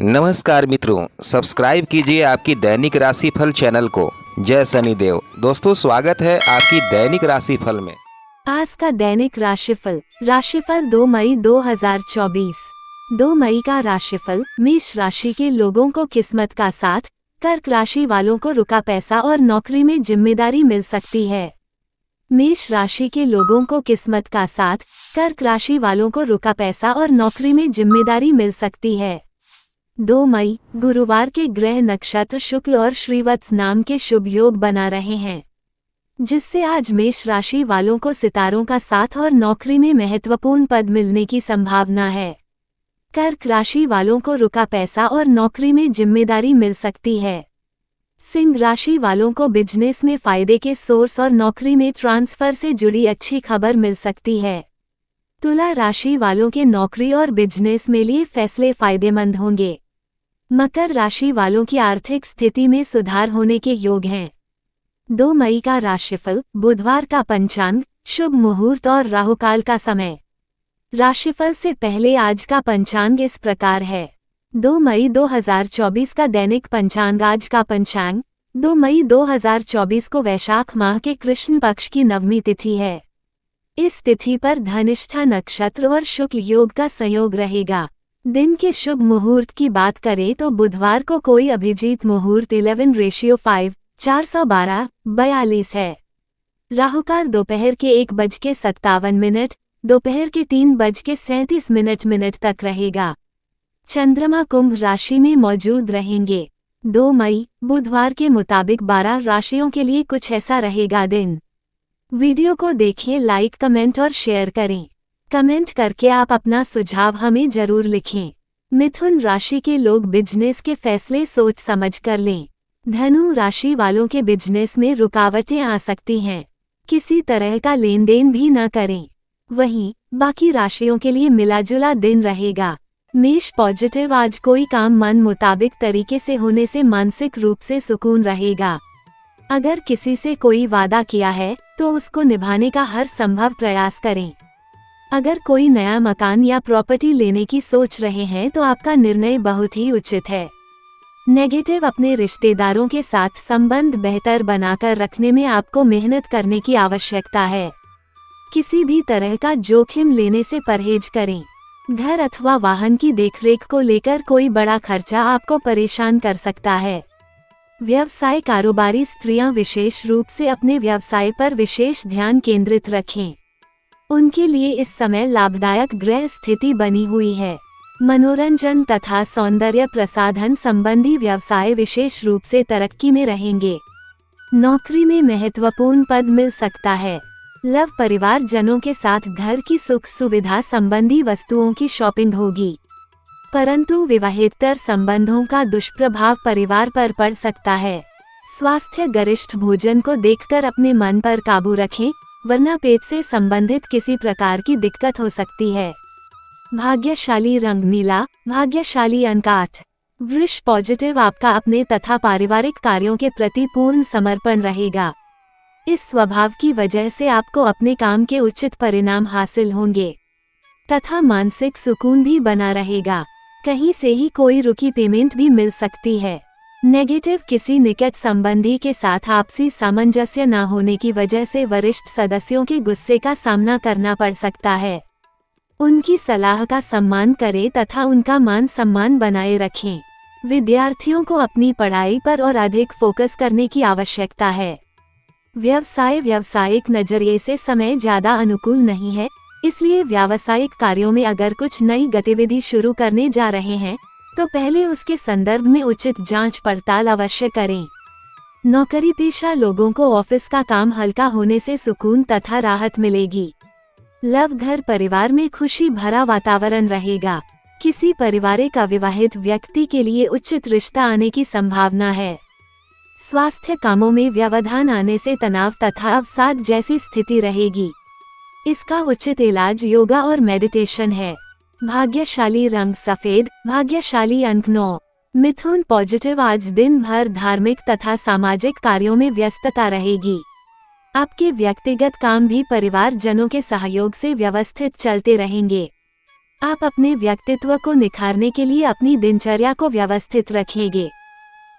नमस्कार मित्रों, सब्सक्राइब कीजिए आपकी दैनिक राशिफल चैनल को। जय शनिदेव। दोस्तों, स्वागत है आपकी दैनिक राशिफल में। आज का दैनिक राशिफल 2 मई 2024। 2 मई का राशिफल। मेष राशि के लोगों को किस्मत का साथ, कर्क राशि वालों को रुका पैसा और नौकरी में जिम्मेदारी मिल सकती है। मेष राशि के लोगों को किस्मत का साथ, कर्क राशि वालों को रुका पैसा और नौकरी में जिम्मेदारी मिल सकती है। 2 मई गुरुवार के ग्रह नक्षत्र शुक्ल और श्रीवत्स नाम के शुभ योग बना रहे हैं, जिससे आज मेष राशि वालों को सितारों का साथ और नौकरी में महत्वपूर्ण पद मिलने की संभावना है। कर्क राशि वालों को रुका पैसा और नौकरी में जिम्मेदारी मिल सकती है। सिंह राशि वालों को बिजनेस में फायदे के सोर्स और नौकरी में ट्रांसफर से जुड़ी अच्छी खबर मिल सकती है। तुला राशि वालों के नौकरी और बिजनेस में लिए फैसले फायदेमंद होंगे। मकर राशि वालों की आर्थिक स्थिति में सुधार होने के योग हैं। 2 मई का राशिफल। बुधवार का पंचांग, शुभ मुहूर्त और राहुकाल का समय। राशिफल से पहले आज का पंचांग इस प्रकार है। 2 मई 2024 का दैनिक पंचांग। आज का पंचांग 2 मई 2024 को वैशाख माह के कृष्ण पक्ष की नवमी तिथि है। इस तिथि पर धनिष्ठा नक्षत्र और शुक्ल योग का संयोग रहेगा। दिन के शुभ मुहूर्त की बात करें तो बुधवार को कोई अभिजीत मुहूर्त 11:5 412-42 है। राहुकाल दोपहर के 1:57, दोपहर के 3:37 तक रहेगा। चंद्रमा कुंभ राशि में मौजूद रहेंगे। 2 मई बुधवार के मुताबिक 12 राशियों के लिए कुछ ऐसा रहेगा दिन। वीडियो को देखें, लाइक, कमेंट और शेयर करें। कमेंट करके आप अपना सुझाव हमें जरूर लिखें। मिथुन राशि के लोग बिजनेस के फैसले सोच समझ कर लें। धनु राशि वालों के बिजनेस में रुकावटें आ सकती हैं, किसी तरह का लेन देन भी न करें। वहीं बाकी राशियों के लिए मिलाजुला दिन रहेगा। मेष पॉजिटिव। आज कोई काम मन मुताबिक तरीके से होने से मानसिक रूप से सुकून रहेगा। अगर किसी से कोई वादा किया है तो उसको निभाने का हर संभव प्रयास करें। अगर कोई नया मकान या प्रॉपर्टी लेने की सोच रहे हैं तो आपका निर्णय बहुत ही उचित है। नेगेटिव। अपने रिश्तेदारों के साथ संबंध बेहतर बनाकर रखने में आपको मेहनत करने की आवश्यकता है। किसी भी तरह का जोखिम लेने से परहेज करें। घर अथवा वाहन की देखरेख को लेकर कोई बड़ा खर्चा आपको परेशान कर सकता है। व्यवसाय। कारोबारी स्त्रियां विशेष रूप से अपने व्यवसाय पर विशेष ध्यान केंद्रित रखें। उनके लिए इस समय लाभदायक ग्रह स्थिति बनी हुई है। मनोरंजन तथा सौंदर्य प्रसाधन संबंधी व्यवसाय विशेष रूप से तरक्की में रहेंगे। नौकरी में महत्वपूर्ण पद मिल सकता है। लव परिवार जनों के साथ घर की सुख सुविधा संबंधी वस्तुओं की शॉपिंग होगी, परंतु विवाहेतर संबंधों का दुष्प्रभाव परिवार पर पड़ सकता है। स्वास्थ्य। गरिष्ठ भोजन को देखकर अपने मन पर काबू रखें, वरना पेट से संबंधित किसी प्रकार की दिक्कत हो सकती है। भाग्यशाली रंग नीला, भाग्यशाली अंक 8। वृष पॉजिटिव। आपका अपने तथा पारिवारिक कार्यों के प्रति पूर्ण समर्पण रहेगा। इस स्वभाव की वजह से आपको अपने काम के उचित परिणाम हासिल होंगे तथा मानसिक सुकून भी बना रहेगा। कहीं से ही कोई रुकी पेमेंट भी मिल सकती है। नेगेटिव। किसी निकट संबंधी के साथ आपसी सामंजस्य न होने की वजह से वरिष्ठ सदस्यों के गुस्से का सामना करना पड़ सकता है। उनकी सलाह का सम्मान करें तथा उनका मान सम्मान बनाए रखें। विद्यार्थियों को अपनी पढ़ाई पर और अधिक फोकस करने की आवश्यकता है। व्यवसाय। व्यावसायिक नजरिए से समय ज्यादा अनुकूल नहीं है, इसलिए व्यावसायिक कार्यों में अगर कुछ नई गतिविधि शुरू करने जा रहे हैं तो पहले उसके संदर्भ में उचित जांच पड़ताल अवश्य करें। नौकरी पेशा लोगों को ऑफिस का काम हल्का होने से सुकून तथा राहत मिलेगी। लव। घर परिवार में खुशी भरा वातावरण रहेगा। किसी पारिवारिक अविवाहित व्यक्ति के लिए उचित रिश्ता आने की संभावना है। स्वास्थ्य। कामों में व्यवधान आने से तनाव तथा अवसाद जैसी स्थिति रहेगी। इसका उचित इलाज योगा और मेडिटेशन है। भाग्यशाली रंग सफेद, भाग्यशाली अंक 9। मिथुन पॉजिटिव। आज दिन भर धार्मिक तथा सामाजिक कार्यों में व्यस्तता रहेगी। आपके व्यक्तिगत काम भी परिवार जनों के सहयोग से व्यवस्थित चलते रहेंगे। आप अपने व्यक्तित्व को निखारने के लिए अपनी दिनचर्या को व्यवस्थित रखेंगे।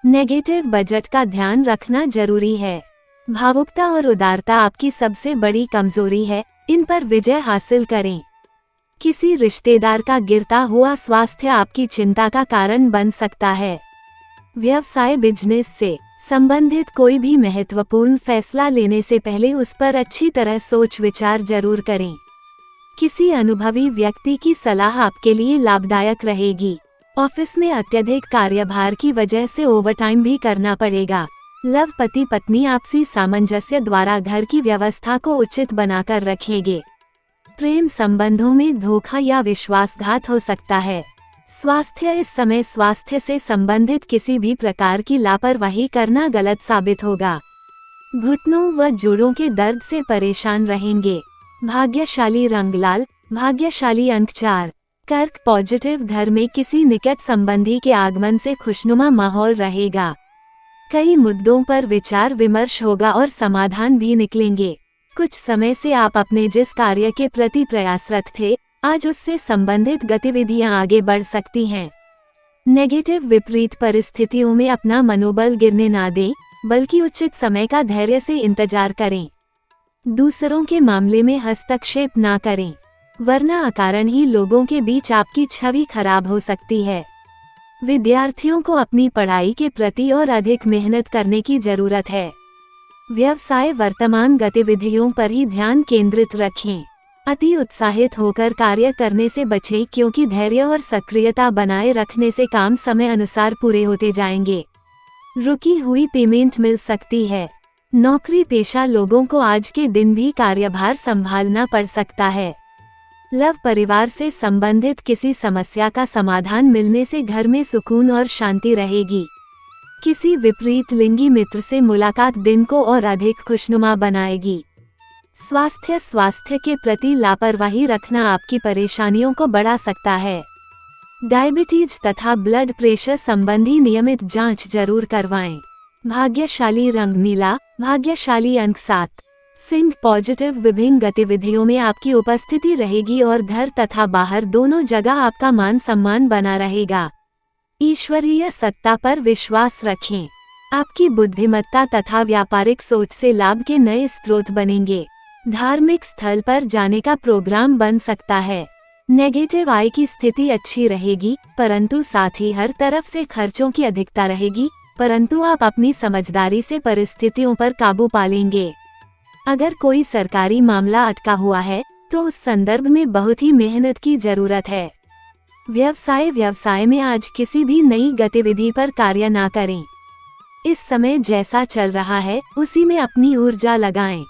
नेगेटिव बजट का ध्यान रखना जरूरी है। भावुकता और उदारता आपकी सबसे बड़ी कमजोरी है, इन पर विजय हासिल करें। किसी रिश्तेदार का गिरता हुआ स्वास्थ्य आपकी चिंता का कारण बन सकता है। व्यवसाय बिजनेस से संबंधित कोई भी महत्वपूर्ण फैसला लेने से पहले उस पर अच्छी तरह सोच विचार जरूर करें। किसी अनुभवी व्यक्ति की सलाह आपके लिए लाभदायक रहेगी। ऑफिस में अत्यधिक कार्यभार की वजह से ओवरटाइम भी करना पड़ेगा। लव पति पत्नी आपसी सामंजस्य द्वारा घर की व्यवस्था को उचित बनाकर रखेंगे। प्रेम संबंधों में धोखा या विश्वासघात हो सकता है। स्वास्थ्य इस समय स्वास्थ्य से संबंधित किसी भी प्रकार की लापरवाही करना गलत साबित होगा। घुटनों व जोड़ों के दर्द से परेशान रहेंगे। भाग्यशाली रंग लाल, भाग्यशाली अंक 4। कर्क पॉजिटिव, घर में किसी निकट संबंधी के आगमन से खुशनुमा माहौल रहेगा। कई मुद्दों पर विचार विमर्श होगा और समाधान भी निकलेंगे। कुछ समय से आप अपने जिस कार्य के प्रति प्रयासरत थे, आज उससे संबंधित गतिविधियां आगे बढ़ सकती हैं। नेगेटिव विपरीत परिस्थितियों में अपना मनोबल गिरने ना दें, बल्कि उचित समय का धैर्य से इंतजार करें। दूसरों के मामले में हस्तक्षेप ना करें, वरना अकारण ही लोगों के बीच आपकी छवि खराब हो सकती है। विद्यार्थियों को अपनी पढ़ाई के प्रति और अधिक मेहनत करने की जरूरत है। व्यवसाय वर्तमान गतिविधियों पर ही ध्यान केंद्रित रखें। अति उत्साहित होकर कार्य करने से बचें, क्योंकि धैर्य और सक्रियता बनाए रखने से काम समय अनुसार पूरे होते जाएंगे। रुकी हुई पेमेंट मिल सकती है। नौकरी पेशा लोगों को आज के दिन भी कार्यभार संभालना पड़ सकता है। लव परिवार से संबंधित किसी समस्या का समाधान मिलने से घर में सुकून और शांति रहेगी। किसी विपरीत लिंगी मित्र से मुलाकात दिन को और अधिक खुशनुमा बनाएगी। स्वास्थ्य के प्रति लापरवाही रखना आपकी परेशानियों को बढ़ा सकता है। डायबिटीज तथा ब्लड प्रेशर संबंधी नियमित जांच जरूर करवाएं। भाग्यशाली रंग नीला, भाग्यशाली अंक 7। सिंह पॉजिटिव, विभिन्न गतिविधियों में आपकी उपस्थिति रहेगी और घर तथा बाहर दोनों जगह आपका मान सम्मान बना रहेगा। ईश्वरीय सत्ता पर विश्वास रखें। आपकी बुद्धिमत्ता तथा व्यापारिक सोच से लाभ के नए स्रोत बनेंगे। धार्मिक स्थल पर जाने का प्रोग्राम बन सकता है। नेगेटिव आय की स्थिति अच्छी रहेगी, परंतु साथ ही हर तरफ से खर्चों की अधिकता रहेगी, परंतु आप अपनी समझदारी से परिस्थितियों पर काबू पा लेंगे। अगर कोई सरकारी मामला अटका हुआ है, तो उस संदर्भ में बहुत ही मेहनत की जरूरत है। व्यवसाय में आज किसी भी नई गतिविधि पर कार्य ना करें। इस समय जैसा चल रहा है, उसी में अपनी ऊर्जा लगाएं।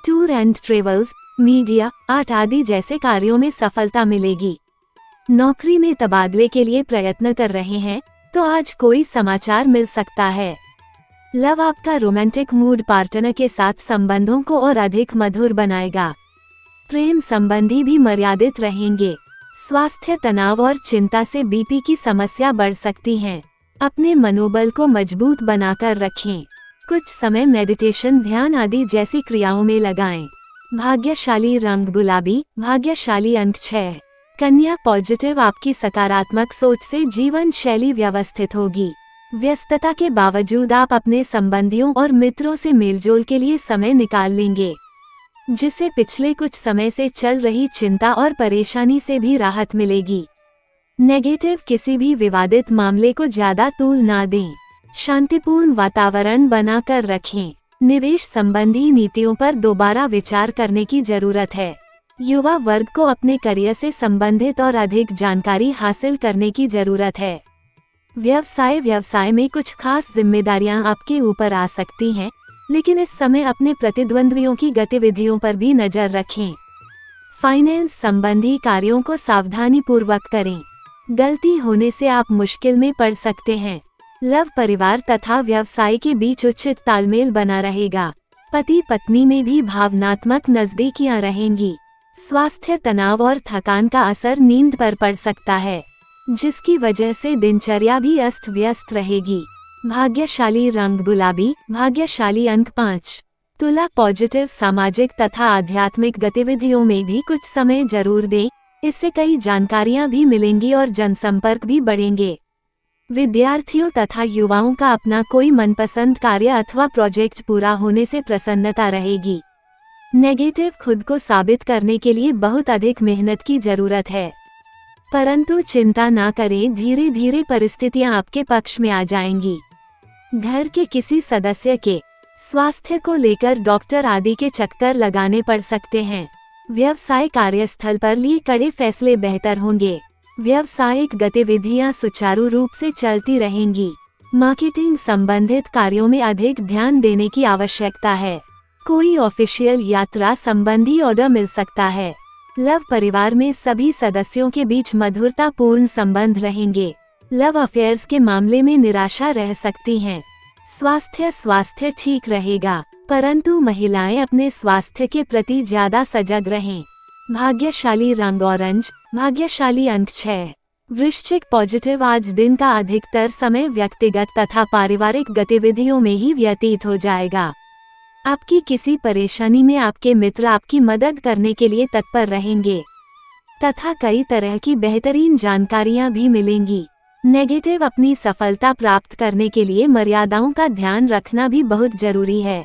Tour and travels, media, art आदि जैसे कार्यों में सफलता मिलेगी। नौकरी में तबादले के लिए प्रयत्न कर रहे हैं, तो आज कोई समाचार मिल सकता है। लव आपका रोमांटिक मूड पार्टनर के साथ संबंधों को और अधिक मधुर बनाएगा। प्रेम संबंधी भी मर्यादित रहेंगे। स्वास्थ्य तनाव और चिंता से बीपी की समस्या बढ़ सकती है। अपने मनोबल को मजबूत बनाकर रखें। कुछ समय मेडिटेशन, ध्यान आदि जैसी क्रियाओं में लगाएं। भाग्यशाली रंग गुलाबी, भाग्यशाली अंक 6। कन्या पॉजिटिव, आपकी सकारात्मक सोच से जीवन शैली व्यवस्थित होगी। व्यस्तता के बावजूद आप अपने संबंधियों और मित्रों से मेलजोल के लिए समय निकाल लेंगे, जिससे पिछले कुछ समय से चल रही चिंता और परेशानी से भी राहत मिलेगी। नेगेटिव, किसी भी विवादित मामले को ज्यादा तूल ना दें। शांतिपूर्ण वातावरण बनाकर रखें। निवेश संबंधी नीतियों पर दोबारा विचार करने की जरूरत है। युवा वर्ग को अपने करियर से संबंधित और अधिक जानकारी हासिल करने की जरूरत है। व्यवसाय में कुछ खास जिम्मेदारियां आपके ऊपर आ सकती हैं, लेकिन इस समय अपने प्रतिद्वंद्वियों की गतिविधियों पर भी नजर रखें। फाइनेंस संबंधी कार्यों को सावधानी पूर्वक करें। गलती होने से आप मुश्किल में पड़ सकते हैं। लव परिवार तथा व्यवसाय के बीच उचित तालमेल बना रहेगा। पति पत्नी में भी भावनात्मक नजदीकियां रहेंगी। स्वास्थ्य तनाव और थकान का असर नींद पर पड़ सकता है, जिसकी वजह से दिनचर्या भी अस्त व्यस्त रहेगी। भाग्यशाली रंग गुलाबी, भाग्यशाली अंक 5। तुला पॉजिटिव, सामाजिक तथा आध्यात्मिक गतिविधियों में भी कुछ समय जरूर दें, इससे कई जानकारियां भी मिलेंगी और जनसंपर्क भी बढ़ेंगे। विद्यार्थियों तथा युवाओं का अपना कोई मनपसंद कार्य अथवा प्रोजेक्ट पूरा होने से प्रसन्नता रहेगी। नेगेटिव, खुद को साबित करने के लिए बहुत अधिक मेहनत की जरूरत है, परंतु चिंता ना करें, धीरे धीरे परिस्थितियां आपके पक्ष में आ जाएंगी। घर के किसी सदस्य के स्वास्थ्य को लेकर डॉक्टर आदि के चक्कर लगाने पड़ सकते हैं। व्यवसाय, कार्यस्थल पर लिए कड़े फैसले बेहतर होंगे। व्यावसायिक गतिविधियां सुचारू रूप से चलती रहेंगी। मार्केटिंग संबंधित कार्यों में अधिक ध्यान देने की आवश्यकता है। कोई ऑफिशियल यात्रा संबंधी ऑर्डर मिल सकता है। लव परिवार में सभी सदस्यों के बीच मधुरतापूर्ण संबंध रहेंगे। लव अफेयर्स के मामले में निराशा रह सकती हैं। स्वास्थ्य ठीक रहेगा, परंतु महिलाएं अपने स्वास्थ्य के प्रति ज्यादा सजग रहें। भाग्यशाली रंग ऑरेंज, भाग्यशाली अंक 6। वृश्चिक पॉजिटिव, आज दिन का अधिकतर समय व्यक्तिगत तथा पारिवारिक गतिविधियों में ही व्यतीत हो जाएगा। आपकी किसी परेशानी में आपके मित्र आपकी मदद करने के लिए तत्पर रहेंगे तथा कई तरह की बेहतरीन जानकारियां भी मिलेंगी। नेगेटिव, अपनी सफलता प्राप्त करने के लिए मर्यादाओं का ध्यान रखना भी बहुत जरूरी है।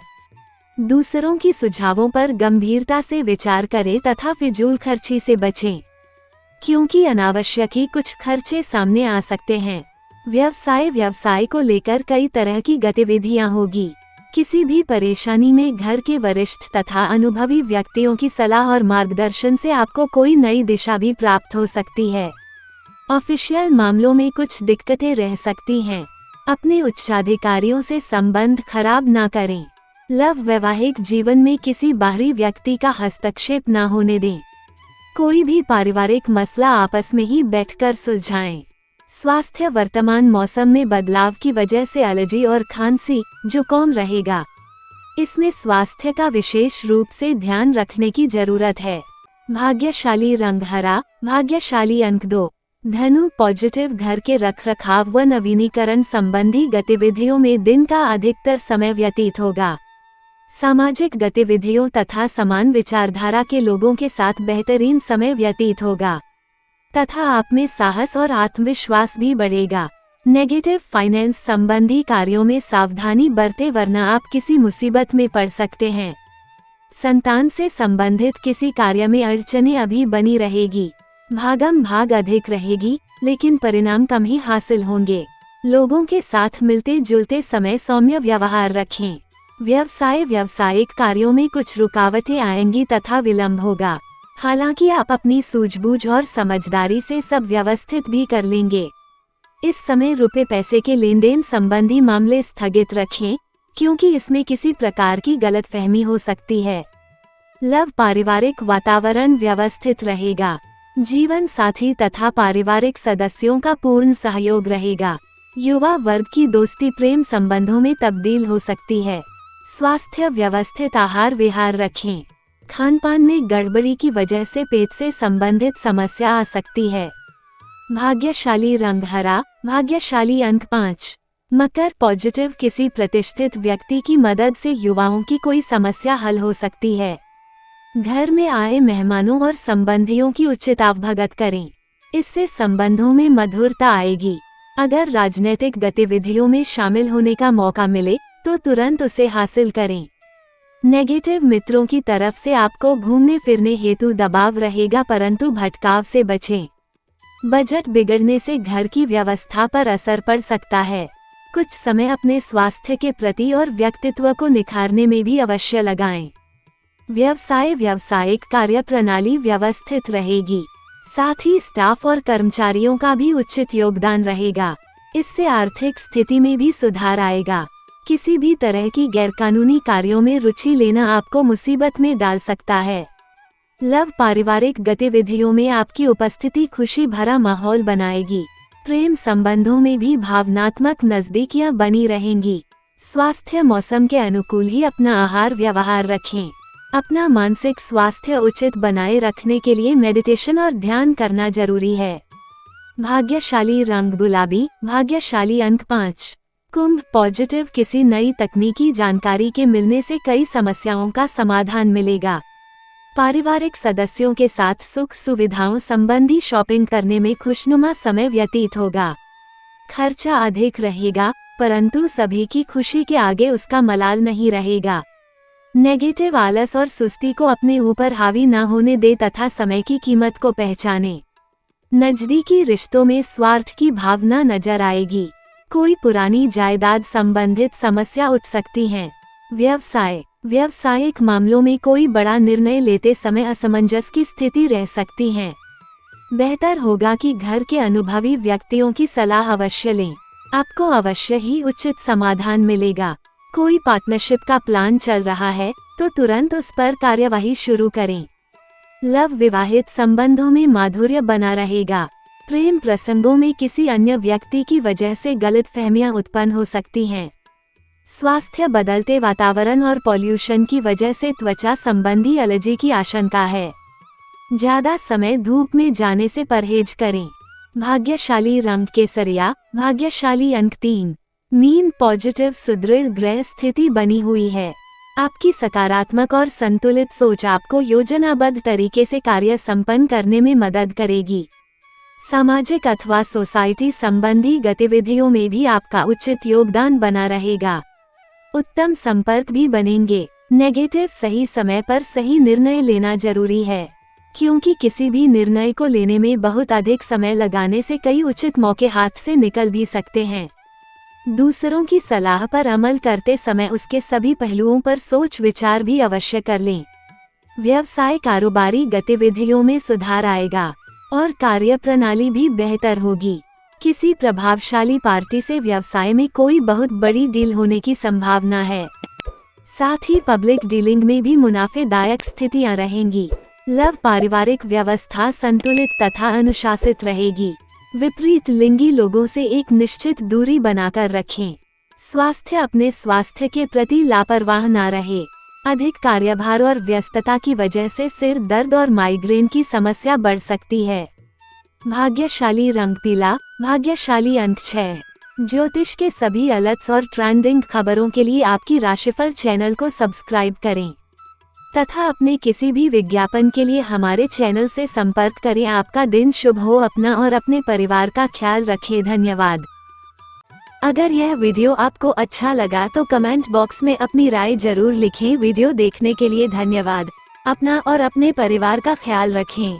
दूसरों की सुझावों पर गंभीरता से विचार करें तथा फिजूल खर्ची से बचें, क्योंकि अनावश्यक ही कुछ खर्चे सामने आ सकते हैं। व्यवसाय को लेकर कई तरह की गतिविधियां होगी। किसी भी परेशानी में घर के वरिष्ठ तथा अनुभवी व्यक्तियों की सलाह और मार्गदर्शन से आपको कोई नई दिशा भी प्राप्त हो सकती है। ऑफिशियल मामलों में कुछ दिक्कतें रह सकती हैं। अपने उच्चाधिकारियों से संबंध खराब ना करें। लव, वैवाहिक जीवन में किसी बाहरी व्यक्ति का हस्तक्षेप ना होने दें। कोई भी पारिवारिक मसला आपस में ही बैठकर सुलझाएं। स्वास्थ्य, वर्तमान मौसम में बदलाव की वजह से एलर्जी और खांसी, जुकाम रहेगा। इसमें स्वास्थ्य का विशेष रूप से ध्यान रखने की जरूरत है। भाग्यशाली रंग हरा, भाग्यशाली अंक 2। धनु पॉजिटिव, घर के रखरखाव व नवीनीकरण संबंधी गतिविधियों में दिन का अधिकतर समय व्यतीत होगा। सामाजिक गतिविधियों तथा समान विचारधारा के लोगों के साथ बेहतरीन समय व्यतीत होगा तथा आप में साहस और आत्मविश्वास भी बढ़ेगा। नेगेटिव, फाइनेंस संबंधी कार्यों में सावधानी बरतें, वरना आप किसी मुसीबत में पड़ सकते हैं। संतान से संबंधित किसी कार्य में अड़चनें अभी बनी रहेगी। भागम भाग अधिक रहेगी, लेकिन परिणाम कम ही हासिल होंगे। लोगों के साथ मिलते जुलते समय सौम्य व्यवहार रखें। व्यावसायिक कार्यों में कुछ रुकावटें आएंगी तथा विलंब होगा। हालांकि आप अपनी सूझबूझ और समझदारी से सब व्यवस्थित भी कर लेंगे। इस समय रुपए पैसे के लेन देन संबंधी मामले स्थगित रखें, क्योंकि इसमें किसी प्रकार की गलतफहमी हो सकती है। लव, पारिवारिक वातावरण व्यवस्थित रहेगा। जीवन साथी तथा पारिवारिक सदस्यों का पूर्ण सहयोग रहेगा। युवा वर्ग की दोस्ती प्रेम संबंधों में तब्दील हो सकती है। स्वास्थ्य, व्यवस्थित आहार विहार रखें। खानपान में गड़बड़ी की वजह से पेट से संबंधित समस्या आ सकती है। भाग्यशाली रंग हरा, भाग्यशाली अंक 5। मकर पॉजिटिव, किसी प्रतिष्ठित व्यक्ति की मदद से युवाओं की कोई समस्या हल हो सकती है। घर में आए मेहमानों और संबंधियों की उचित आवभगत करें, इससे संबंधों में मधुरता आएगी। अगर राजनीतिक गतिविधियों में शामिल होने का मौका मिले तो तुरंत उसे हासिल करें। नेगेटिव, मित्रों की तरफ से आपको घूमने फिरने हेतु दबाव रहेगा, परंतु भटकाव से बचें। बजट बिगड़ने से घर की व्यवस्था पर असर पड़ सकता है। कुछ समय अपने स्वास्थ्य के प्रति और व्यक्तित्व को निखारने में भी अवश्य लगाएं। व्यावसायिक कार्य प्रणाली व्यवस्थित रहेगी, साथ ही स्टाफ और कर्मचारियों का भी उचित योगदान रहेगा। इससे आर्थिक स्थिति में भी सुधार आएगा। किसी भी तरह की गैरकानूनी कार्यों में रुचि लेना आपको मुसीबत में डाल सकता है। लव, पारिवारिक गतिविधियों में आपकी उपस्थिति खुशी भरा माहौल बनाएगी। प्रेम संबंधों में भी भावनात्मक नजदीकियां बनी रहेंगी। स्वास्थ्य, मौसम के अनुकूल ही अपना आहार व्यवहार रखें। अपना मानसिक स्वास्थ्य उचित बनाए रखने के लिए मेडिटेशन और ध्यान करना जरूरी है। भाग्यशाली रंग गुलाबी, भाग्यशाली अंक 5। कुंभ पॉजिटिव, किसी नई तकनीकी जानकारी के मिलने से कई समस्याओं का समाधान मिलेगा। पारिवारिक सदस्यों के साथ सुख सुविधाओं संबंधी शॉपिंग करने में खुशनुमा समय व्यतीत होगा। खर्चा अधिक रहेगा, परंतु सभी की खुशी के आगे उसका मलाल नहीं रहेगा। नेगेटिव आलस और सुस्ती को अपने ऊपर हावी न होने दे तथा समय की कीमत को पहचाने। नजदीकी रिश्तों में स्वार्थ की भावना नजर आएगी। कोई पुरानी जायदाद संबंधित समस्या उठ सकती है। व्यावसायिक मामलों में कोई बड़ा निर्णय लेते समय असमंजस की स्थिति रह सकती है। बेहतर होगा कि घर के अनुभवी व्यक्तियों की सलाह अवश्य लें। आपको अवश्य ही उचित समाधान मिलेगा। कोई पार्टनरशिप का प्लान चल रहा है तो तुरंत उस पर कार्यवाही शुरू करें। लव विवाहित संबंधों में माधुर्य बना रहेगा। प्रेम प्रसंगों में किसी अन्य व्यक्ति की वजह से गलतफहमियां उत्पन्न हो सकती हैं। स्वास्थ्य बदलते वातावरण और पॉल्यूशन की वजह से त्वचा संबंधी एलर्जी की आशंका है। ज्यादा समय धूप में जाने से परहेज करें। भाग्यशाली रंग केसरिया, भाग्यशाली अंक 3। मीन पॉजिटिव सुदृढ़ ग्रह स्थिति बनी हुई है। आपकी सकारात्मक और संतुलित सोच आपको योजनाबद्ध तरीके से कार्य संपन्न करने में मदद करेगी। सामाजिक अथवा सोसाइटी संबंधी गतिविधियों में भी आपका उचित योगदान बना रहेगा। उत्तम संपर्क भी बनेंगे। नेगेटिव सही समय पर सही निर्णय लेना जरूरी है, क्योंकि किसी भी निर्णय को लेने में बहुत अधिक समय लगाने से कई उचित मौके हाथ से निकल भी सकते हैं। दूसरों की सलाह पर अमल करते समय उसके सभी पहलुओं पर सोच विचार भी अवश्य कर लें। व्यवसाय कारोबारी गतिविधियों में सुधार आएगा और कार्य प्रणाली भी बेहतर होगी। किसी प्रभावशाली पार्टी से व्यवसाय में कोई बहुत बड़ी डील होने की संभावना है। साथ ही पब्लिक डीलिंग में भी मुनाफेदायक स्थितियां रहेंगी। लव पारिवारिक व्यवस्था संतुलित तथा अनुशासित रहेगी। विपरीत लिंगी लोगों से एक निश्चित दूरी बनाकर रखें। स्वास्थ्य अपने स्वास्थ्य के प्रति लापरवाह ना रहे। अधिक कार्यभार और व्यस्तता की वजह से सिर दर्द और माइग्रेन की समस्या बढ़ सकती है। भाग्यशाली रंग पीला, भाग्यशाली अंक 6। ज्योतिष के सभी अलर्ट्स और ट्रेंडिंग खबरों के लिए आपकी राशिफल चैनल को सब्सक्राइब करें तथा अपने किसी भी विज्ञापन के लिए हमारे चैनल से संपर्क करें। आपका दिन शुभ हो। अपना और अपने परिवार का ख्याल रखें। धन्यवाद। अगर यह वीडियो आपको अच्छा लगा तो कमेंट बॉक्स में अपनी राय जरूर लिखें। वीडियो देखने के लिए धन्यवाद। अपना और अपने परिवार का ख्याल रखें।